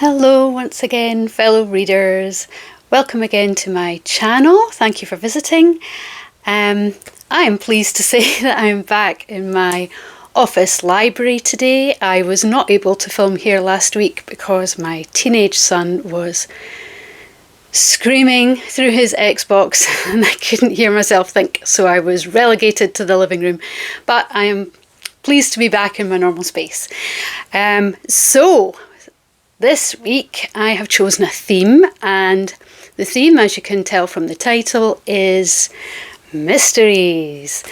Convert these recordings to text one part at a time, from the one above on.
Hello once again, fellow readers. Welcome again to my channel. Thank you for visiting. I am pleased to say that I'm back in my office library today. I was not able to film here last week because my teenage son was screaming through his Xbox and I couldn't hear myself think, so I was relegated to the living room. But I am pleased to be back in my normal space. So this week I have chosen a theme, and the theme, as you can tell from the title, is mysteries.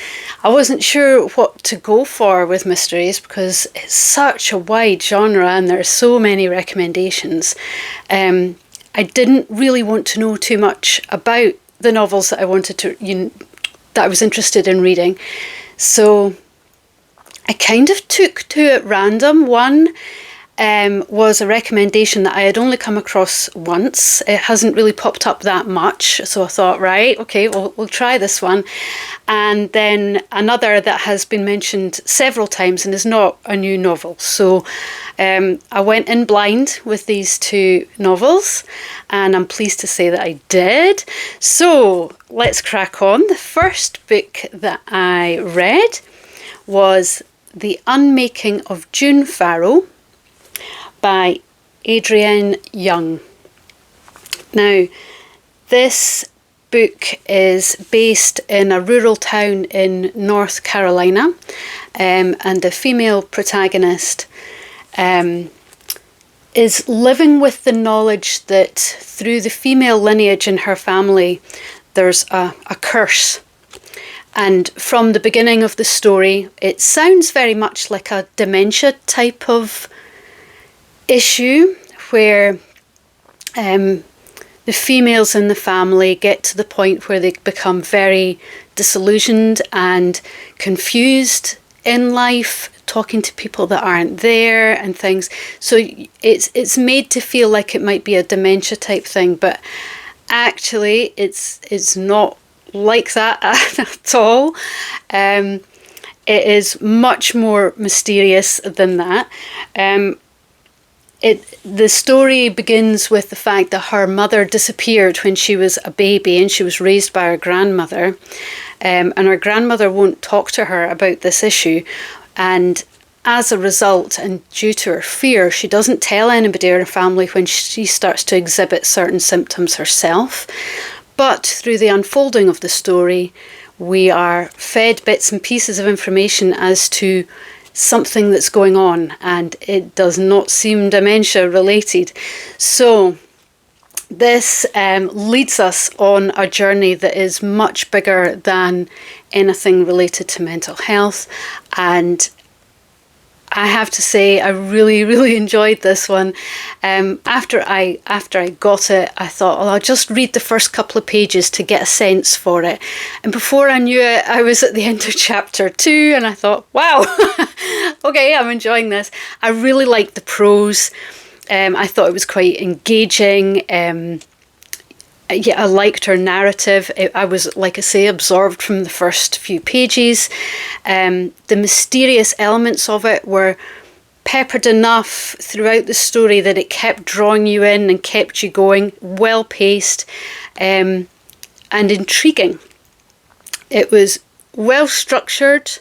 I wasn't sure what to go for with mysteries because it's such a wide genre and there are so many recommendations. I didn't really want to know too much about the novels that I wanted to, that I was interested in reading. So I kind of took two at random. One was a recommendation that I had only come across once. It hasn't really popped up that much, so I thought, right, okay, we'll try this one. And then another that has been mentioned several times and is not a new novel. So I went in blind with these two novels, and I'm pleased to say that I did. So let's crack on. The first book that I read was The Unmaking of June Farrow by Adrienne Young. Now, this book is based in a rural town in North Carolina, and the female protagonist is living with the knowledge that through the female lineage in her family there's a curse. And from the beginning of the story, it sounds very much like a dementia type of issue where the females in the family get to the point where they become very disillusioned and confused in life, talking to people that aren't there and things. So it's made to feel like it might be a dementia type thing, but actually it's not like that at all. It is much more mysterious than that. The story begins with the fact that her mother disappeared when she was a baby and she was raised by her grandmother, and her grandmother won't talk to her about this issue, and as a result and due to her fear, she doesn't tell anybody in her family when she starts to exhibit certain symptoms herself. But through the unfolding of the story, we are fed bits and pieces of information as to something that's going on, and it does not seem dementia related. So this leads us on a journey that is much bigger than anything related to mental health, and I have to say I really enjoyed this one. After I got it, I thought, well, I'll just read the first couple of pages to get a sense for it. And before I knew it, I was at the end of chapter 2, and I thought, wow, okay, I'm enjoying this. I really liked the prose. I thought it was quite engaging. I liked her narrative. I was, like I say, absorbed from the first few pages. The mysterious elements of it were peppered enough throughout the story that it kept drawing you in and kept you going. Well paced and intriguing. It was well structured,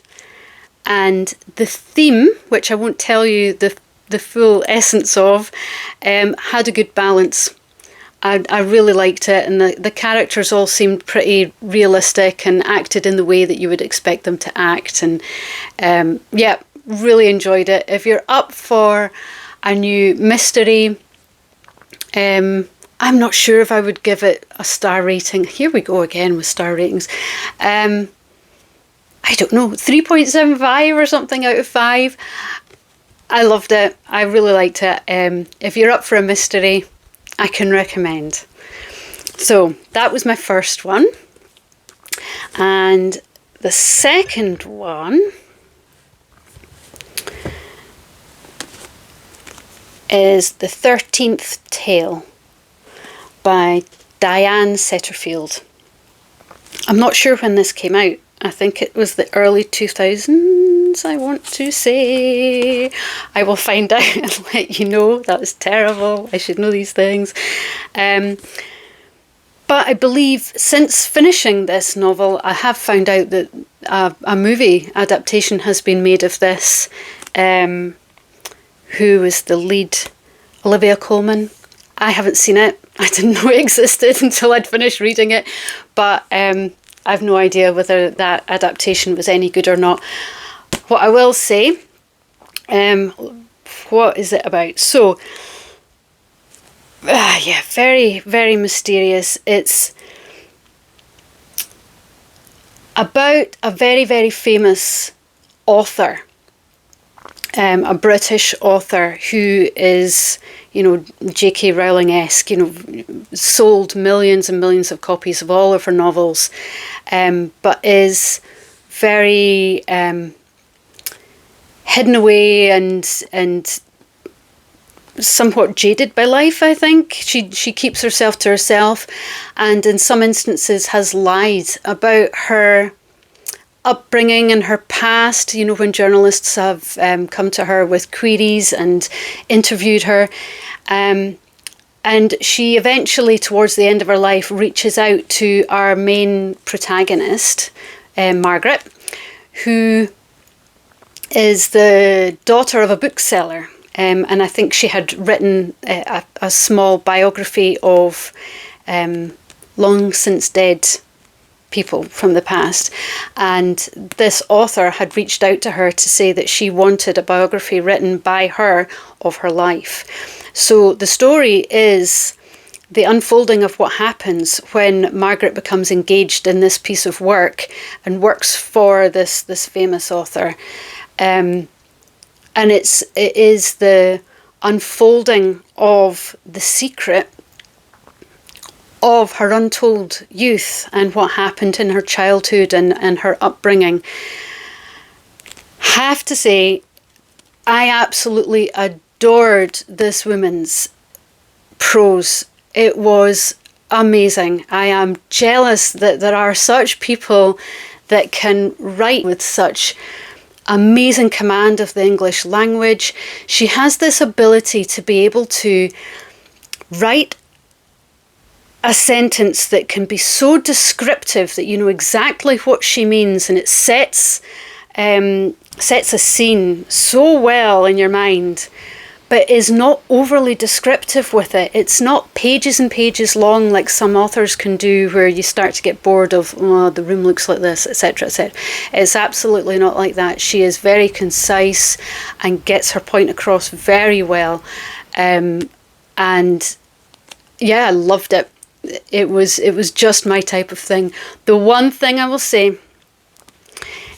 and the theme, which I won't tell you the full essence of, had a good balance. I really liked it, and the characters all seemed pretty realistic and acted in the way that you would expect them to act. And yeah, really enjoyed it. If you're up for a new mystery, I'm not sure if I would give it a star rating. Here we go again with star ratings. I don't know, 3.75 or something out of 5. I loved it. I really liked it. If you're up for a mystery, I can recommend. So that was my first one. And the second one is The 13th Tale by Diane Setterfield. I'm not sure when this came out. I think it was the early 2000s. things I want to say. I will find out and let you know. That was terrible. I should know these things. But I believe since finishing this novel, I have found out that a movie adaptation has been made of this. Who was the lead? Olivia Colman. I haven't seen it. I didn't know it existed until I'd finished reading it. But I've no idea whether that adaptation was any good or not. What I will say, what is it about? So, yeah, very, very mysterious. It's about a very, very famous author, a British author who is, J.K. Rowling-esque, sold millions and millions of copies of all of her novels, but is very hidden away and somewhat jaded by life, I think. She keeps herself to herself, and in some instances has lied about her upbringing and her past, when journalists have come to her with queries and interviewed her. And she eventually, towards the end of her life, reaches out to our main protagonist, Margaret, who is the daughter of a bookseller. And I think she had written a small biography of long since dead people from the past. And this author had reached out to her to say that she wanted a biography written by her of her life. So the story is the unfolding of what happens when Margaret becomes engaged in this piece of work and works for this famous author. And it is the unfolding of the secret of her untold youth and what happened in her childhood and her upbringing. Have to say, I absolutely adored this woman's prose. It was amazing. I am jealous that there are such people that can write with such amazing command of the English language. She has this ability to be able to write a sentence that can be so descriptive that you know exactly what she means, and it sets a scene so well in your mind, but is not overly descriptive with it. It's not pages and pages long like some authors can do, where you start to get bored of, oh, the room looks like this, etc., etc. It's absolutely not like that. She is very concise and gets her point across very well. And yeah, I loved it. It was just my type of thing. The one thing I will say,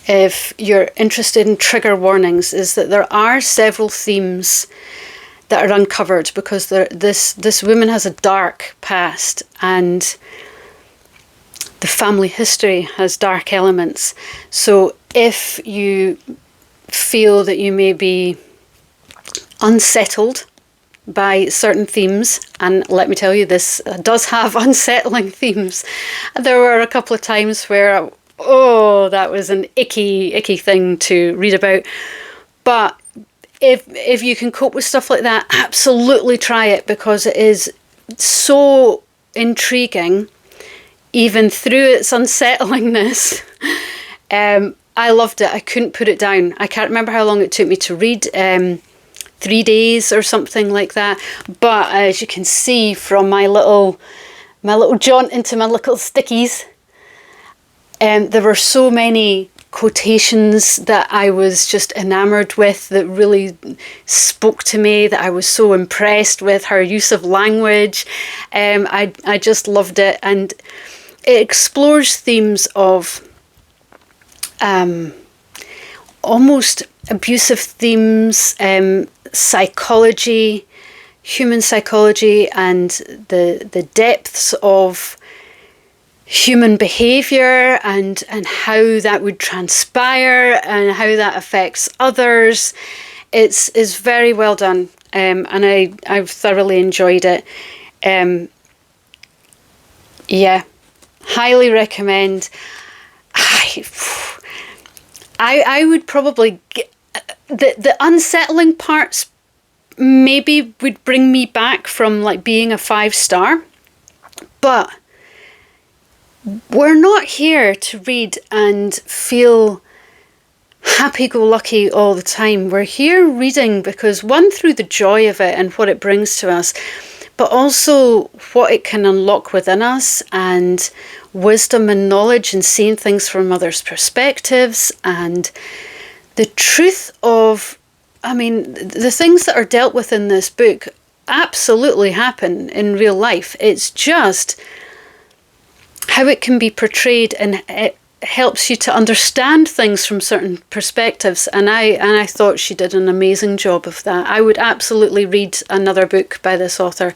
if you're interested in trigger warnings, is that there are several themes that are uncovered, because this woman has a dark past and the family history has dark elements. So if you feel that you may be unsettled by certain themes, and let me tell you, this does have unsettling themes. There were a couple of times where, that was an icky thing to read about. But if you can cope with stuff like that, absolutely try it, because it is so intriguing, even through its unsettlingness. I loved it. I couldn't put it down. I can't remember how long it took me to read. 3 days or something like that. But as you can see from my little jaunt into my little stickies, there were so many quotations that I was just enamored with, that really spoke to me, that I was so impressed with her use of language. I just loved it, and it explores themes of almost abusive themes, psychology, human psychology, and the depths of human behaviour and how that would transpire and how that affects others. It's very well done, and I've thoroughly enjoyed it. Yeah, highly recommend. I would probably the unsettling parts maybe would bring me back from like being a 5-star, but we're not here to read and feel happy-go-lucky all the time. We're here reading because, one, through the joy of it and what it brings to us, but also what it can unlock within us, and wisdom and knowledge, and seeing things from others' perspectives, and the truth of, I mean, the things that are dealt with in this book absolutely happen in real life. It's just how it can be portrayed, and it helps you to understand things from certain perspectives. And I thought she did an amazing job of that. I would absolutely read another book by this author.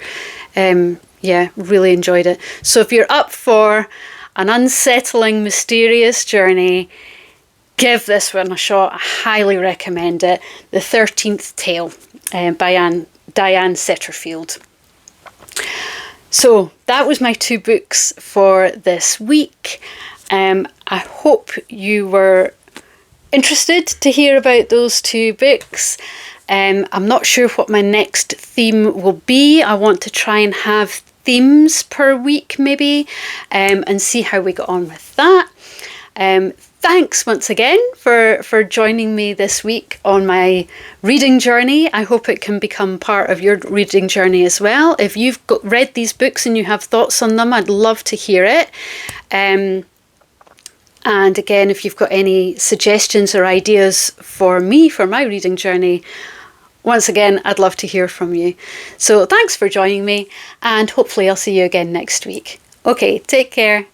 Yeah, really enjoyed it. So if you're up for an unsettling, mysterious journey, give this one a shot. I highly recommend it. The 13th Tale by Diane Setterfield. So that was my 2 books for this week. I hope you were interested to hear about those 2 books. I'm not sure what my next theme will be. I want to try and have themes per week maybe, and see how we get on with that. Thanks once again for joining me this week on my reading journey. I hope it can become part of your reading journey as well. If you've read these books and you have thoughts on them, I'd love to hear it. And again, if you've got any suggestions or ideas for me for my reading journey, once again, I'd love to hear from you. So thanks for joining me, and hopefully I'll see you again next week. Okay, take care.